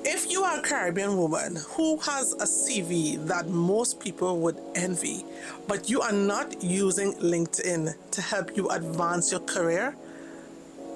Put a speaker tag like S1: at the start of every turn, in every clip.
S1: If you are a Caribbean woman who has a CV that most people would envy, but you are not using LinkedIn to help you advance your career,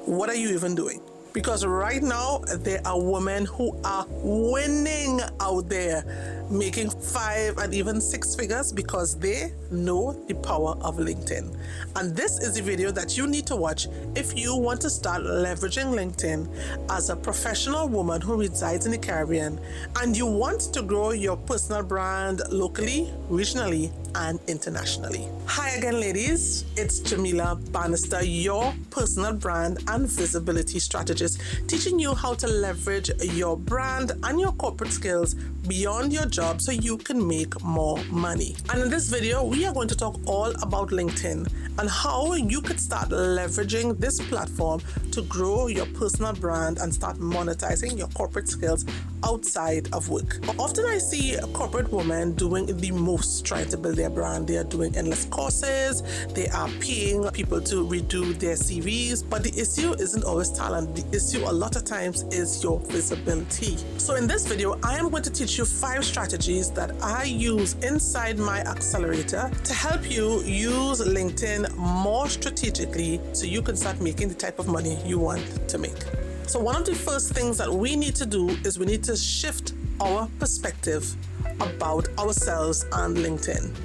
S1: what are you even doing? Because right now, there are women who are winning out there, making 5 and even 6 figures because they know the power of LinkedIn. And this is the video that you need to watch if you want to start leveraging LinkedIn as a professional woman who resides in the Caribbean and you want to grow your personal brand locally, regionally, and internationally. Hi again, ladies. It's Jamila Bannister, your personal brand and visibility strategist, teaching you how to leverage your brand and your corporate skills beyond your job so you can make more money. And in this video, we are going to talk all about LinkedIn and how you could start leveraging this platform to grow your personal brand and start monetizing your corporate skills outside of work. Often I see corporate women doing the most trying to build their brand. They are doing endless courses, they are paying people to redo their CVs, but the issue isn't always talent. The issue a lot of times is your visibility. So in this video, I am going to teach you 5 strategies that I use inside my accelerator to help you use LinkedIn more strategically so you can start making the type of money you want to make. So one of the first things that we need to do is we need to shift our perspective about ourselves and LinkedIn.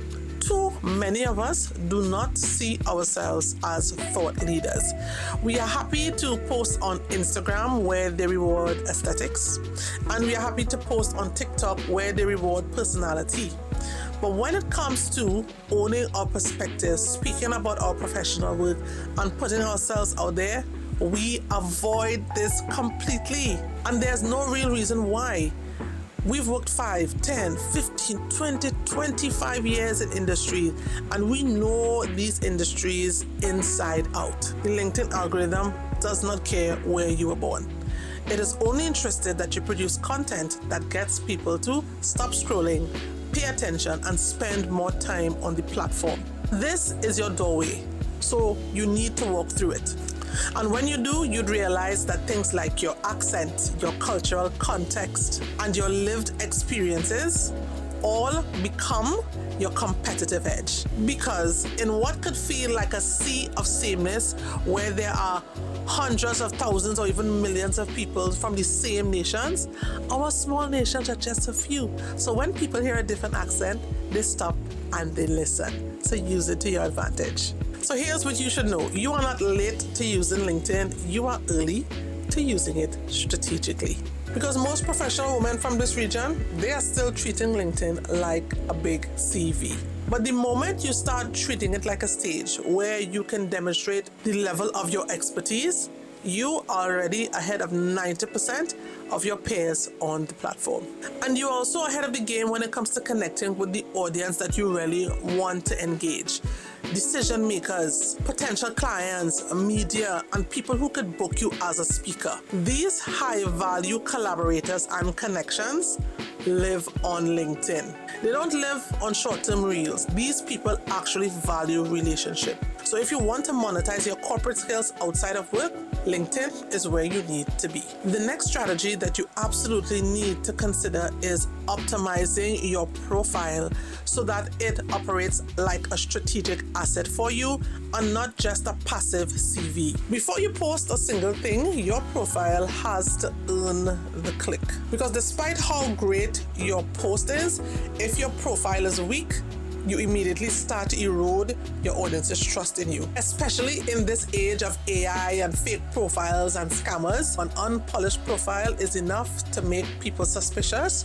S1: Too many of us do not see ourselves as thought leaders. We are happy to post on Instagram where they reward aesthetics, and we are happy to post on TikTok where they reward personality. But when it comes to owning our perspective, speaking about our professional work, and putting ourselves out there, we avoid this completely. And there's no real reason why. We've worked 5, 10, 15, 20, 25 years in industry, and we know these industries inside out. The LinkedIn algorithm does not care where you were born. It is only interested that you produce content that gets people to stop scrolling, pay attention, and spend more time on the platform. This is your doorway, so you need to walk through it. And when you do, you'd realize that things like your accent, your cultural context, and your lived experiences all become your competitive edge. Because in what could feel like a sea of sameness, where there are hundreds of thousands or even millions of people from the same nations, our small nations are just a few. So when people hear a different accent, they stop and they listen. So use it to your advantage. So here's what you should know. You are not late to using LinkedIn. You are early to using it strategically. Because most professional women from this region, they are still treating LinkedIn like a big CV. But the moment you start treating it like a stage where you can demonstrate the level of your expertise, you are already ahead of 90% of your peers on the platform. And you're also ahead of the game when it comes to connecting with the audience that you really want to engage. Decision makers, potential clients, media, and people who could book you as a speaker. These high-value collaborators and connections live on LinkedIn. They don't live on short-term reels. These people actually value relationship. So if you want to monetize your corporate skills outside of work, LinkedIn is where you need to be. The next strategy that you absolutely need to consider is optimizing your profile so that it operates like a strategic asset for you and not just a passive CV. Before you post a single thing, your profile has to earn the click. Because despite how great your post is, if your profile is weak, you immediately start to erode your audience's trust in you. Especially in this age of AI and fake profiles and scammers, an unpolished profile is enough to make people suspicious,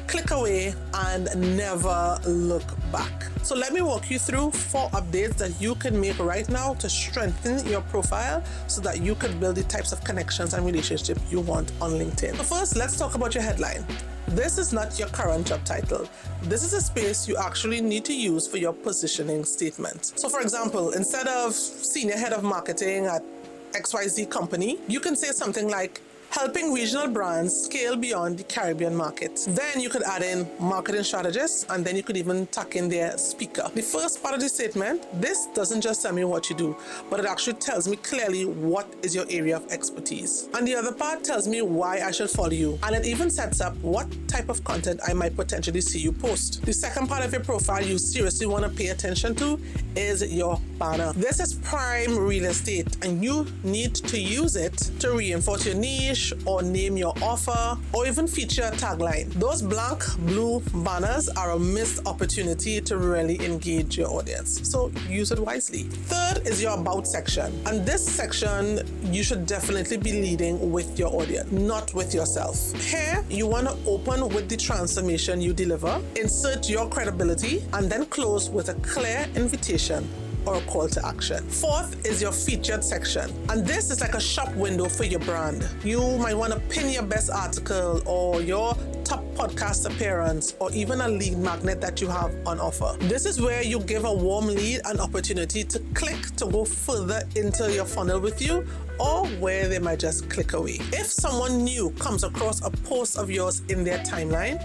S1: click away, and never look back. So let me walk you through 4 updates that you can make right now to strengthen your profile so that you can build the types of connections and relationships you want on LinkedIn. So first, let's talk about your headline. This is not your current job title. This is a space you actually need to use for your positioning statement. So for example, instead of senior head of marketing at XYZ company, you can say something like helping regional brands scale beyond the Caribbean market. Then you could add in marketing strategists, and then you could even tuck in their speaker. The first part of the statement, this doesn't just tell me what you do, but it actually tells me clearly what is your area of expertise. And the other part tells me why I should follow you. And it even sets up what type of content I might potentially see you post. The second part of your profile you seriously want to pay attention to is your banner. This is prime real estate, and you need to use it to reinforce your niche or name your offer or even feature a tagline. Those blank blue banners are a missed opportunity to really engage your audience, so use it wisely. Third is your about section, and this section you should definitely be leading with your audience, not with yourself. Here you want to open with the transformation you deliver, insert your credibility, and then close with a clear invitation or a call to action. Fourth is your featured section, and this is like a shop window for your brand. You might want to pin your best article or your top podcast appearance or even a lead magnet that you have on offer. This is where you give a warm lead an opportunity to click to go further into your funnel with you, or where they might just click away. If someone new comes across a post of yours in their timeline,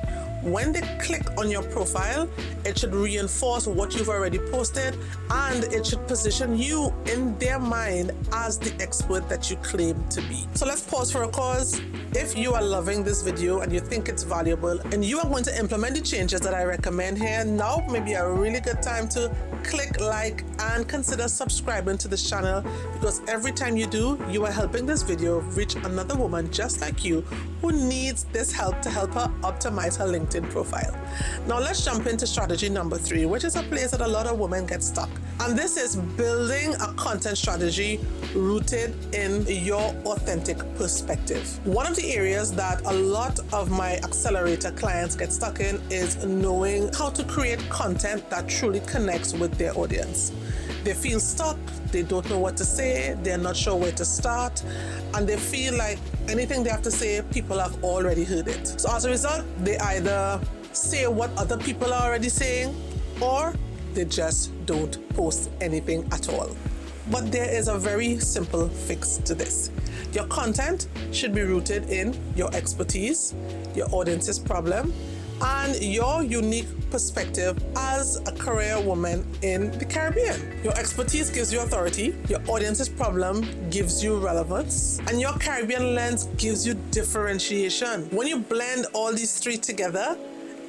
S1: when they click on your profile, it should reinforce what you've already posted, and it should position you in their mind as the expert that you claim to be. So let's pause for a cause. If you are loving this video and you think it's valuable and you are going to implement the changes that I recommend here, now may be a really good time to click like and consider subscribing to this channel, because every time you do, you are helping this video reach another woman just like you who needs this help to help her optimize her LinkedIn profile. Now let's jump into strategy number 3, which is a place that a lot of women get stuck. And this is building a content strategy rooted in your authentic perspective. One of the areas that a lot of my accelerator clients get stuck in is knowing how to create content that truly connects with their audience. They feel stuck, they don't know what to say, they're not sure where to start, and they feel like anything they have to say, people have already heard it. So as a result, they either say what other people are already saying, or they just don't post anything at all. But there is a very simple fix to this. Your content should be rooted in your expertise, your audience's problem, and your unique perspective as a career woman in the Caribbean. Your expertise gives you authority, your audience's problem gives you relevance, and your Caribbean lens gives you differentiation. When you blend all these three together,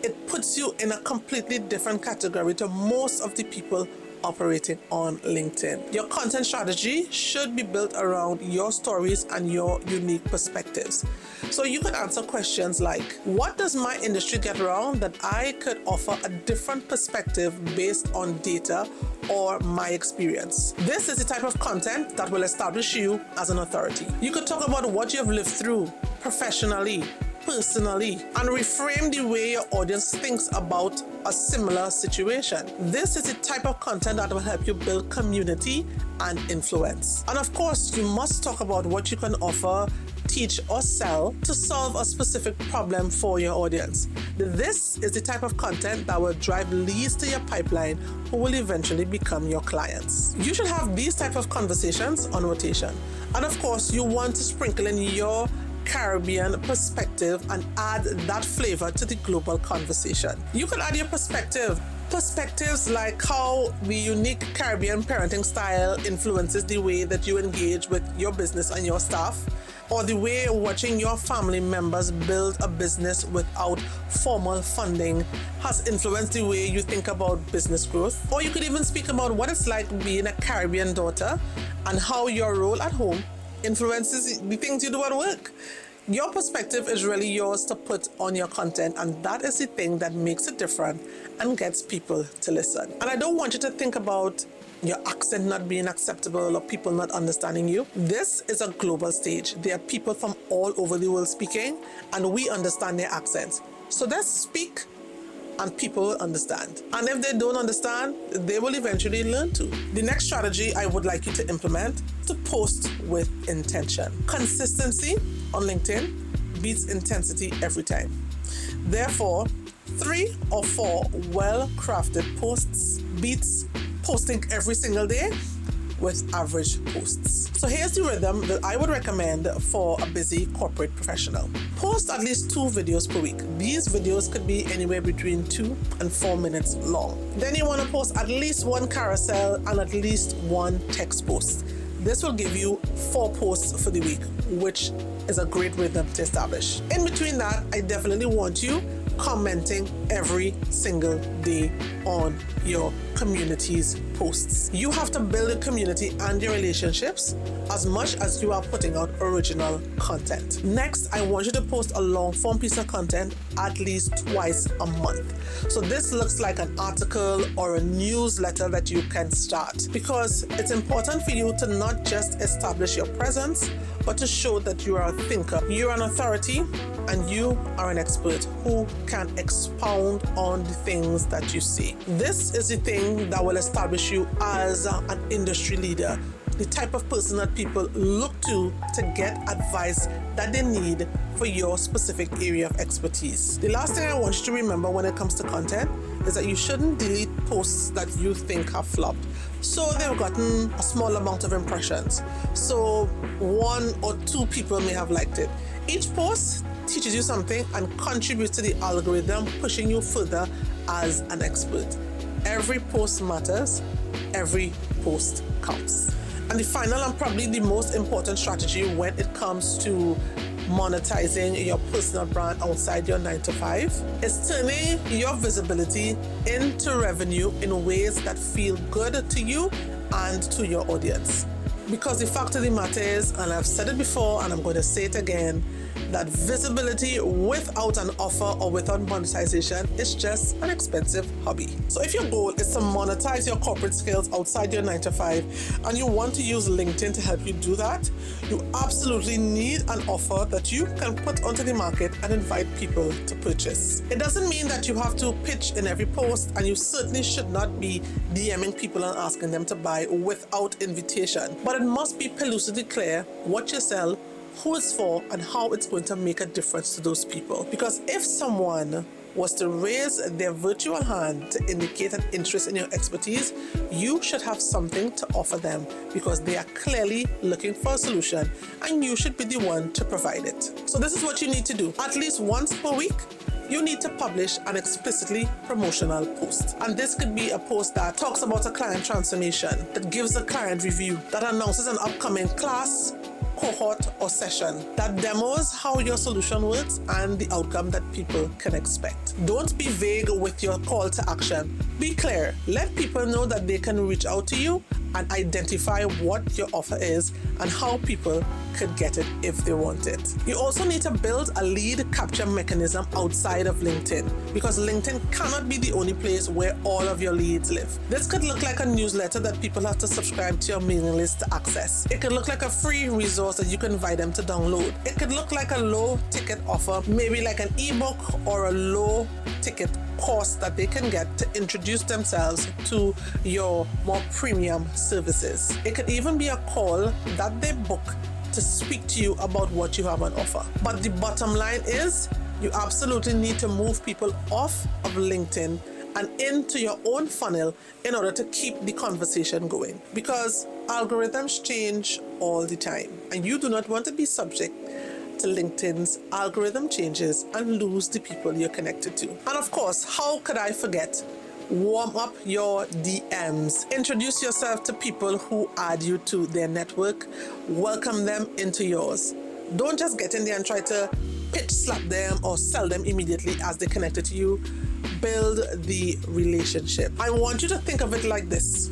S1: it puts you in a completely different category to most of the people operating on LinkedIn. Your content strategy should be built around your stories and your unique perspectives. So you could answer questions like, what does my industry get wrong that I could offer a different perspective based on data or my experience? This is the type of content that will establish you as an authority. You could talk about what you have lived through professionally, personally, and reframe the way your audience thinks about a similar situation. This is the type of content that will help you build community and influence. And of course, you must talk about what you can offer, teach, or sell to solve a specific problem for your audience. This is the type of content that will drive leads to your pipeline who will eventually become your clients. You should have these type of conversations on rotation. And of course, you want to sprinkle in your Caribbean perspective and add that flavor to the global conversation. You can add your perspectives like how the unique Caribbean parenting style influences the way that you engage with your business and your staff, or the way watching your family members build a business without formal funding has influenced the way you think about business growth. Or you could even speak about what it's like being a Caribbean daughter and how your role at home influences the things you do at work. Your perspective is really yours to put on your content, and that is the thing that makes it different and gets people to listen. And I don't want you to think about your accent not being acceptable or people not understanding you. This is a global stage. There are people from all over the world speaking, and we understand their accents. So let's speak and people will understand. And if they don't understand, they will eventually learn to. The next strategy I would like you to implement is to post with intention. Consistency on LinkedIn beats intensity every time. Therefore, 3 or 4 well-crafted posts beats posting every single day with average posts. So here's the rhythm that I would recommend for a busy corporate professional. Post at least 2 videos per week. These videos could be anywhere between 2 and 4 minutes long. Then you want to post at least 1 carousel and at least 1 text post. This will give you 4 posts for the week, which is a great rhythm to establish. In between that, I definitely want you commenting every single day on your community's posts. You have to build a community and your relationships as much as you are putting out original content. Next, I want you to post a long form piece of content at least twice a month. So this looks like an article or a newsletter that you can start, because it's important for you to not just establish your presence, but to show that you are a thinker, you're an authority, and you are an expert who can expound on the things that you see. This is the thing that will establish you as an industry leader, the type of person that people look to get advice that they need for your specific area of expertise. The last thing I want you to remember when it comes to content is that you shouldn't delete posts that you think have flopped. So they've gotten a small amount of impressions. So 1 or 2 people may have liked it. Each post teaches you something and contributes to the algorithm, pushing you further as an expert. Every post matters. Every post counts. And the final and probably the most important strategy when it comes to monetizing your personal brand outside your 9-to-5 is turning your visibility into revenue in ways that feel good to you and to your audience. Because the fact of the matter is, and I've said it before and I'm going to say it again, that visibility without an offer or without monetization is just an expensive hobby. So if your goal is to monetize your corporate skills outside your 9-to-5 and you want to use LinkedIn to help you do that, you absolutely need an offer that you can put onto the market and invite people to purchase. It doesn't mean that you have to pitch in every post, and you certainly should not be DMing people and asking them to buy without invitation. But it must be pellucidly clear what you sell, who it's for, and how it's going to make a difference to those people. Because if someone was to raise their virtual hand to indicate an interest in your expertise, you should have something to offer them, because they are clearly looking for a solution and you should be the one to provide it. So this is what you need to do. At least once per week, you need to publish an explicitly promotional post. And this could be a post that talks about a client transformation, that gives a client review, that announces an upcoming class, cohort, or session, that demos how your solution works and the outcome that people can expect. Don't be vague with your call to action. Be clear. Let people know that they can reach out to you and identify what your offer is and how people could get it if they want it. You also need to build a lead capture mechanism outside of LinkedIn, because LinkedIn cannot be the only place where all of your leads live. This could look like a newsletter that people have to subscribe to your mailing list to access. It could look like a free resource that you can invite them to download. It could look like a low ticket offer, maybe like an ebook or a low ticket course that they can get to introduce themselves to your more premium services. It could even be a call that they book to speak to you about what you have on offer. But the bottom line is, you absolutely need to move people off of LinkedIn and into your own funnel in order to keep the conversation going, because algorithms change all the time and you do not want to be subject to LinkedIn's algorithm changes and lose the people you're connected to. And of course, how could I forget? Warm up your DMs. Introduce yourself to people who add you to their network. Welcome them into yours. Don't just get in there and try to pitch slap them or sell them immediately as they connected to you. Build the relationship. I want you to think of it like this.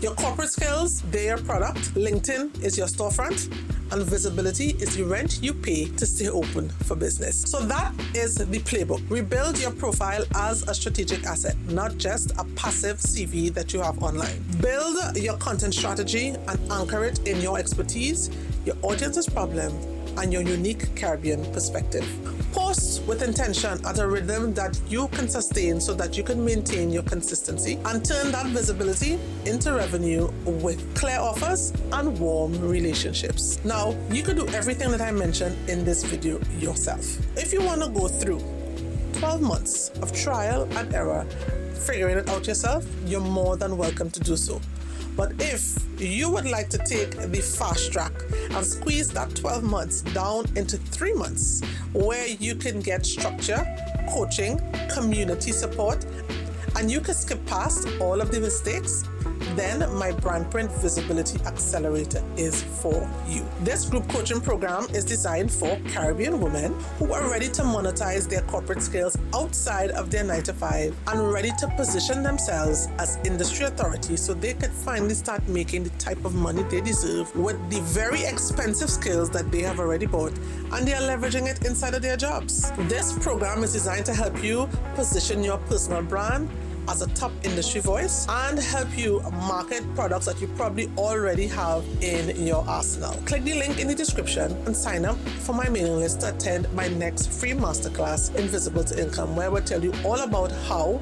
S1: Your corporate skills, they're your product. LinkedIn is your storefront. And visibility is the rent you pay to stay open for business. So that is the playbook. Rebuild your profile as a strategic asset, not just a passive CV that you have online. Build your content strategy and anchor it in your expertise, your audience's problem, and your unique Caribbean perspective. Post with intention at a rhythm that you can sustain so that you can maintain your consistency and turn that visibility into revenue with clear offers and warm relationships. Now, you can do everything that I mentioned in this video yourself. If you want to go through 12 months of trial and error, figuring it out yourself, you're more than welcome to do so. But if you would like to take the fast track and squeeze that 12 months down into 3 months, where you can get structure, coaching, community support, and you can skip past all of the mistakes, then my Brand Print Visibility Accelerator is for you. This group coaching program is designed for Caribbean women who are ready to monetize their corporate skills outside of their 9-to-5 and ready to position themselves as industry authorities so they could finally start making the type of money they deserve with the very expensive skills that they have already bought, and they are leveraging it inside of their jobs. This program is designed to help you position your personal brand as a top industry voice and help you market products that you probably already have in your arsenal. Click the link in the description and sign up for my mailing list to attend my next free masterclass, Invisible to Income, where I will tell you all about how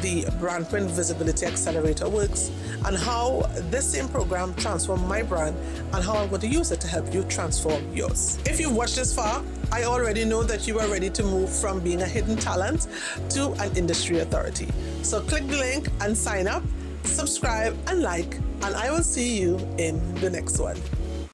S1: the Brand Print Visibility Accelerator works and how this same program transformed my brand and how I'm going to use it to help you transform yours. If you've watched this far, I already know that you are ready to move from being a hidden talent to an industry authority. So click the link and sign up, subscribe and like, and I will see you in the next one.